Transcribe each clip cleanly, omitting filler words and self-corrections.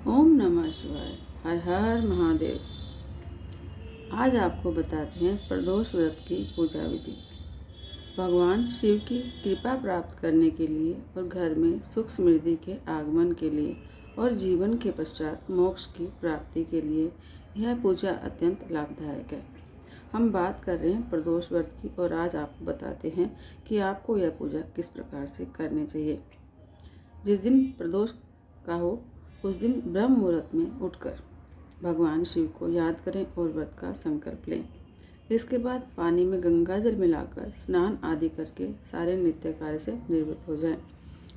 ओम नमः शिवाय। हर हर महादेव। आज आपको बताते हैं प्रदोष व्रत की पूजा विधि। भगवान शिव की कृपा प्राप्त करने के लिए और घर में सुख समृद्धि के आगमन के लिए और जीवन के पश्चात मोक्ष की प्राप्ति के लिए यह पूजा अत्यंत लाभदायक है। हम बात कर रहे हैं प्रदोष व्रत की और आज आपको बताते हैं कि आपको यह पूजा किस प्रकार से करनी चाहिए। जिस दिन प्रदोष का हो उस दिन ब्रह्म मुहूर्त में उठकर भगवान शिव को याद करें और व्रत का संकल्प लें। इसके बाद पानी में गंगा जल मिलाकर स्नान आदि करके सारे नित्य कार्य से निवृत्त हो जाएं।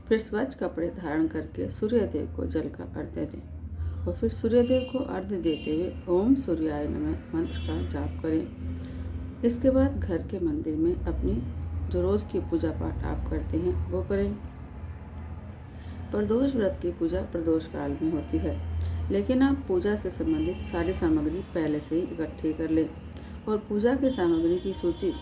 फिर स्वच्छ कपड़े धारण करके सूर्यदेव को जल का अर्घ्य दें और फिर सूर्यदेव को अर्घ्य देते हुए ओम सूर्याय नमः मंत्र का जाप करें। इसके बाद घर के मंदिर में अपनी जो रोज़ की पूजा पाठ आप करते हैं वो करें। प्रदोष व्रत की पूजा प्रदोष काल में होती है, लेकिन आप पूजा से संबंधित सारी सामग्री पहले से ही इकट्ठी कर लें और पूजा की सामग्री की सूची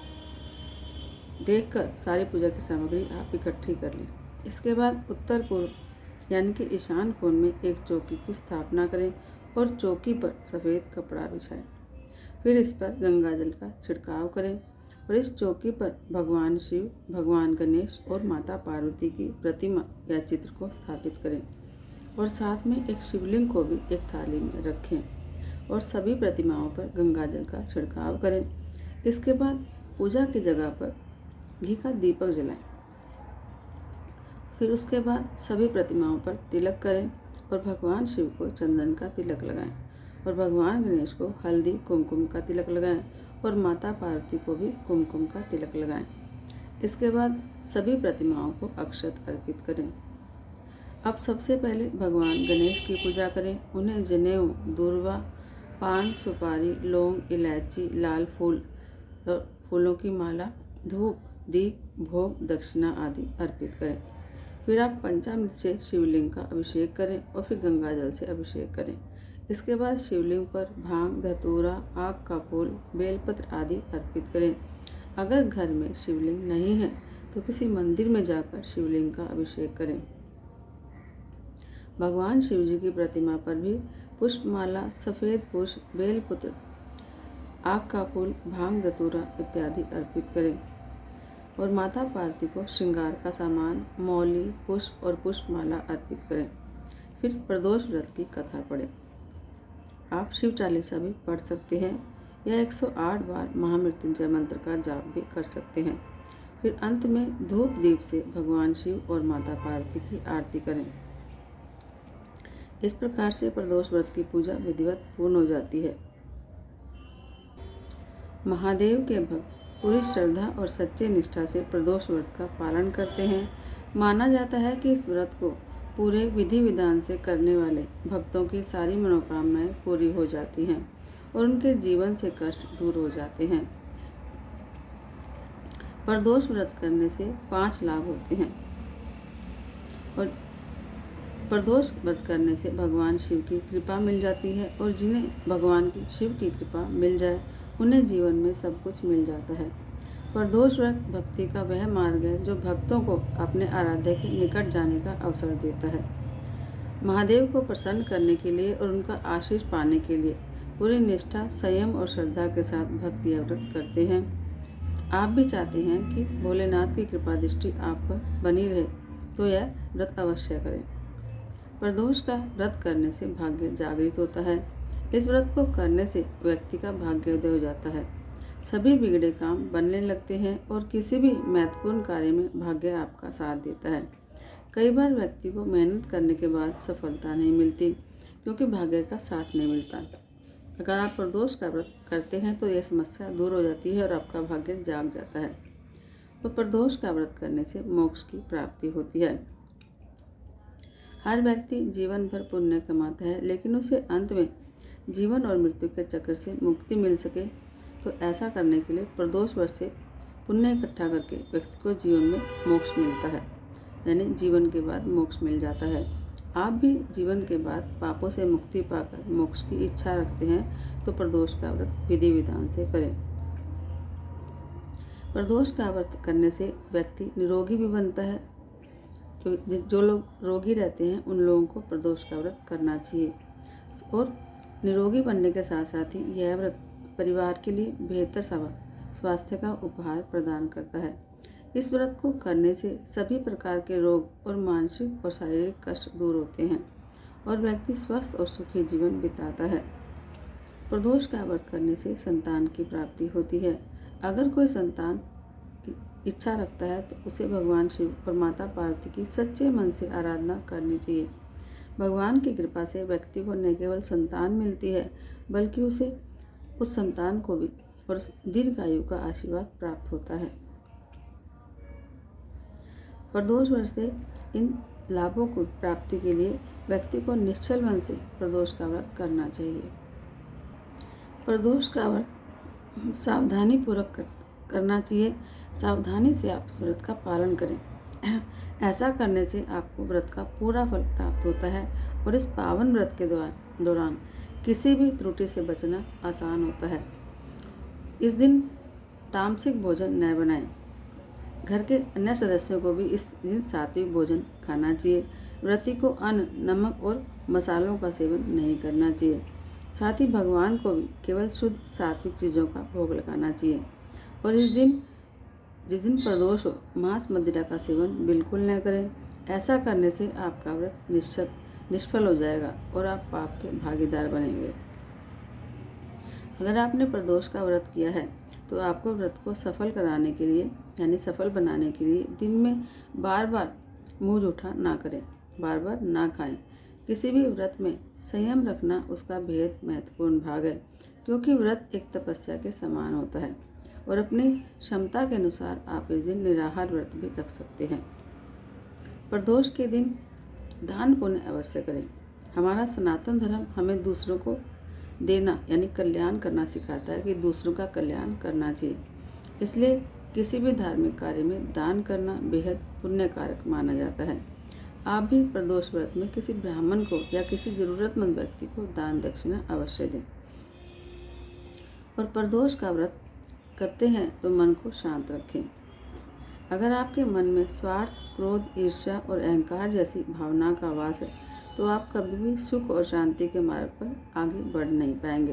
देखकर सारी पूजा की सामग्री आप इकट्ठी कर लें। इसके बाद उत्तर पूर्व यानी कि ईशान कोण में एक चौकी की स्थापना करें और चौकी पर सफ़ेद कपड़ा बिछाएं। फिर इस पर गंगा जल का छिड़काव करें और इस चौकी पर भगवान शिव, भगवान गणेश और माता पार्वती की प्रतिमा या चित्र को स्थापित करें और साथ में एक शिवलिंग को भी एक थाली में रखें और सभी प्रतिमाओं पर गंगा जल का छिड़काव करें। इसके बाद पूजा की जगह पर घी का दीपक जलाएं। फिर उसके बाद सभी प्रतिमाओं पर तिलक करें और भगवान शिव को चंदन का तिलक लगाएं और भगवान गणेश को हल्दी कुमकुम का तिलक लगाएं और माता पार्वती को भी कुमकुम का तिलक लगाएं। इसके बाद सभी प्रतिमाओं को अक्षत अर्पित करें। अब सबसे पहले भगवान गणेश की पूजा करें। उन्हें जनेऊ, दूर्वा, पान, सुपारी, लौंग, इलायची, लाल फूल और फूलों की माला, धूप, दीप, भोग, दक्षिणा आदि अर्पित करें। फिर आप पंचामृत से शिवलिंग का अभिषेक करें और फिर गंगा जल से अभिषेक करें। इसके बाद शिवलिंग पर भांग, धतूरा, आक का फूल, बेलपत्र आदि अर्पित करें। अगर घर में शिवलिंग नहीं है तो किसी मंदिर में जाकर शिवलिंग का अभिषेक करें। भगवान शिव जी की प्रतिमा पर भी पुष्पमाला, सफ़ेद पुष्प, बेलपत्र, आक का फूल, भांग, धतूरा इत्यादि अर्पित करें और माता पार्वती को श्रृंगार का सामान, मौली, पुष्प और पुष्पमाला अर्पित करें। फिर प्रदोष व्रत की कथा पढ़ें। आप शिव चालीसा भी पढ़ सकते हैं या 108 बार महामृत्युंजय मंत्र का जाप भी कर सकते हैं। फिर अंत में धूप दीप से भगवान शिव और माता पार्वती की आरती करें। इस प्रकार से प्रदोष व्रत की पूजा विधिवत पूर्ण हो जाती है। महादेव के भक्त पूरी श्रद्धा और सच्चे निष्ठा से प्रदोष व्रत का पालन करते हैं। माना जाता है कि इस व्रत को पूरे विधि विधान से करने वाले भक्तों की सारी मनोकामनाएं पूरी हो जाती हैं और उनके जीवन से कष्ट दूर हो जाते हैं। प्रदोष व्रत करने से 5 लाभ होते हैं और प्रदोष व्रत करने से भगवान शिव की कृपा मिल जाती है और जिन्हें भगवान की शिव की कृपा मिल जाए उन्हें जीवन में सब कुछ मिल जाता है। प्रदोष व्रत भक्ति का वह मार्ग है जो भक्तों को अपने आराध्य के निकट जाने का अवसर देता है। महादेव को प्रसन्न करने के लिए और उनका आशीष पाने के लिए पूरी निष्ठा, संयम और श्रद्धा के साथ भक्त यह व्रत करते हैं। आप भी चाहते हैं कि भोलेनाथ की कृपा दृष्टि आप पर बनी रहे तो यह व्रत अवश्य करें। प्रदोष का व्रत करने से भाग्य जागृत होता है। इस व्रत को करने से व्यक्ति का भाग्योदय हो जाता है। सभी बिगड़े काम बनने लगते हैं और किसी भी महत्वपूर्ण कार्य में भाग्य आपका साथ देता है। कई बार व्यक्ति को मेहनत करने के बाद सफलता नहीं मिलती क्योंकि भाग्य का साथ नहीं मिलता। अगर आप प्रदोष का व्रत करते हैं तो यह समस्या दूर हो जाती है और आपका भाग्य जाग जाता है। तो प्रदोष का व्रत करने से मोक्ष की प्राप्ति होती है। हर व्यक्ति जीवन भर पुण्य कमाता है, लेकिन उसे अंत में जीवन और मृत्यु के चक्र से मुक्ति मिल सके तो ऐसा करने के लिए प्रदोष व्रत से पुण्य इकट्ठा करके व्यक्ति को जीवन में मोक्ष मिलता है, यानी जीवन के बाद मोक्ष मिल जाता है। आप भी जीवन के बाद पापों से मुक्ति पाकर मोक्ष की इच्छा रखते हैं तो प्रदोष का व्रत विधि विधान से करें। प्रदोष का व्रत करने से व्यक्ति निरोगी भी बनता है जो लोग रोगी रहते हैं उन लोगों को प्रदोष का व्रत करना चाहिए। और निरोगी बनने के साथ साथ ही यह व्रत परिवार के लिए बेहतर स्वास्थ्य का उपहार प्रदान करता है। इस व्रत को करने से सभी प्रकार के रोग और मानसिक और शारीरिक कष्ट दूर होते हैं और व्यक्ति स्वस्थ और सुखी जीवन बिताता है। प्रदोष का व्रत करने से संतान की प्राप्ति होती है। अगर कोई संतान की इच्छा रखता है तो उसे भगवान शिव और माता पार्वती की सच्चे मन से आराधना करनी चाहिए। भगवान की कृपा से व्यक्ति को न केवल संतान मिलती है बल्कि उसे उस संतान को भी और दीर्घायु का आशीर्वाद प्राप्त होता है। प्रदोष व्रत से इन लाभों को प्राप्ति के लिए व्यक्ति को निश्चल मन से प्रदोष का व्रत करना चाहिए। प्रदोष का व्रत सावधानी पूर्वक करना चाहिए। सावधानी से आप इस व्रत का पालन करें। ऐसा करने से आपको व्रत का पूरा फल प्राप्त होता है और इस पावन व्रत के दौरान किसी भी त्रुटि से बचना आसान होता है। इस दिन तामसिक भोजन न बनाएं। घर के अन्य सदस्यों को भी इस दिन सात्विक भोजन खाना चाहिए। व्रती को अन्न, नमक और मसालों का सेवन नहीं करना चाहिए। साथ ही भगवान को भी केवल शुद्ध सात्विक चीज़ों का भोग लगाना चाहिए। और जिस दिन प्रदोष हो, मांस मदिरा का सेवन बिल्कुल न करें। ऐसा करने से आपका व्रत निष्फल हो जाएगा और आप पाप के भागीदार बनेंगे। अगर आपने प्रदोष का व्रत किया है तो आपको व्रत को सफल कराने के लिए यानी सफल बनाने के लिए दिन में बार बार मुंह जूठा ना करें, बार बार ना खाएं। किसी भी व्रत में संयम रखना उसका बेहद महत्वपूर्ण भाग है, क्योंकि व्रत एक तपस्या के समान होता है और अपनी क्षमता के अनुसार आप इस दिन निराहार व्रत भी रख सकते हैं। प्रदोष के दिन दान पुण्य अवश्य करें। हमारा सनातन धर्म हमें दूसरों को देना यानी कल्याण करना सिखाता है कि दूसरों का कल्याण करना चाहिए। इसलिए किसी भी धार्मिक कार्य में दान करना बेहद पुण्य कारक माना जाता है। आप भी प्रदोष व्रत में किसी ब्राह्मण को या किसी जरूरतमंद व्यक्ति को दान दक्षिणा अवश्य दें। और प्रदोष का व्रत करते हैं तो मन को शांत रखें। अगर आपके मन में स्वार्थ, क्रोध, ईर्ष्या और अहंकार जैसी भावना का वास है तो आप कभी भी सुख और शांति के मार्ग पर आगे बढ़ नहीं पाएंगे।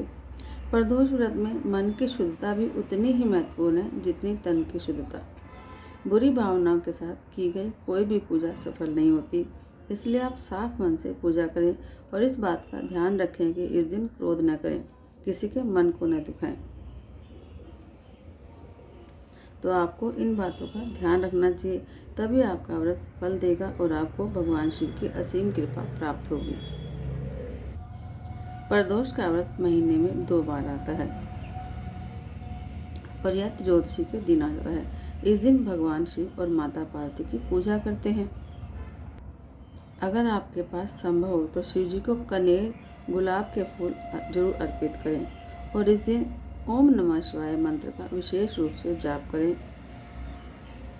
प्रदोष व्रत में मन की शुद्धता भी उतनी ही महत्वपूर्ण है जितनी तन की शुद्धता। बुरी भावनाओं के साथ की गई कोई भी पूजा सफल नहीं होती। इसलिए आप साफ मन से पूजा करें और इस बात का ध्यान रखें कि इस दिन क्रोध न करें, किसी के मन को न दुखाएं। तो आपको इन बातों का ध्यान रखना चाहिए, तभी आपका व्रत फल देगा और आपको भगवान शिव की असीम कृपा प्राप्त होगी। प्रदोष का व्रत महीने में 2 बार आता है और यह त्रयोदशी के दिन आता है। इस दिन भगवान शिव और माता पार्वती की पूजा करते हैं। अगर आपके पास संभव हो तो शिव जी को कनेर, गुलाब के फूल जरूर अर्पित करें और इस दिन ओम नमः शिवाय मंत्र का विशेष रूप से जाप करें।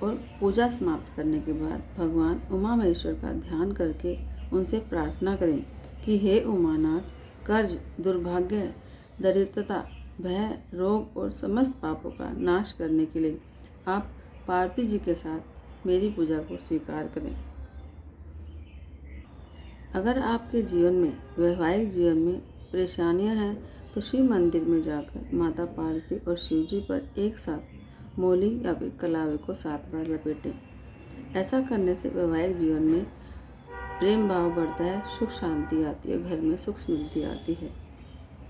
और पूजा समाप्त करने के बाद भगवान उमा महेश्वर का ध्यान करके उनसे प्रार्थना करें कि हे उमानाथ, कर्ज, दुर्भाग्य, दरिद्रता, भय, रोग और समस्त पापों का नाश करने के लिए आप पार्वती जी के साथ मेरी पूजा को स्वीकार करें। अगर आपके जीवन में, वैवाहिक जीवन में परेशानियां हैं तो शिव मंदिर में जाकर माता पार्वती और शिव जी पर एक साथ मोली या फिर कलावे को 7 बार लपेटें। ऐसा करने से वैवाहिक जीवन में प्रेम भाव बढ़ता है, सुख शांति आती है, घर में सुख समृद्धि आती है।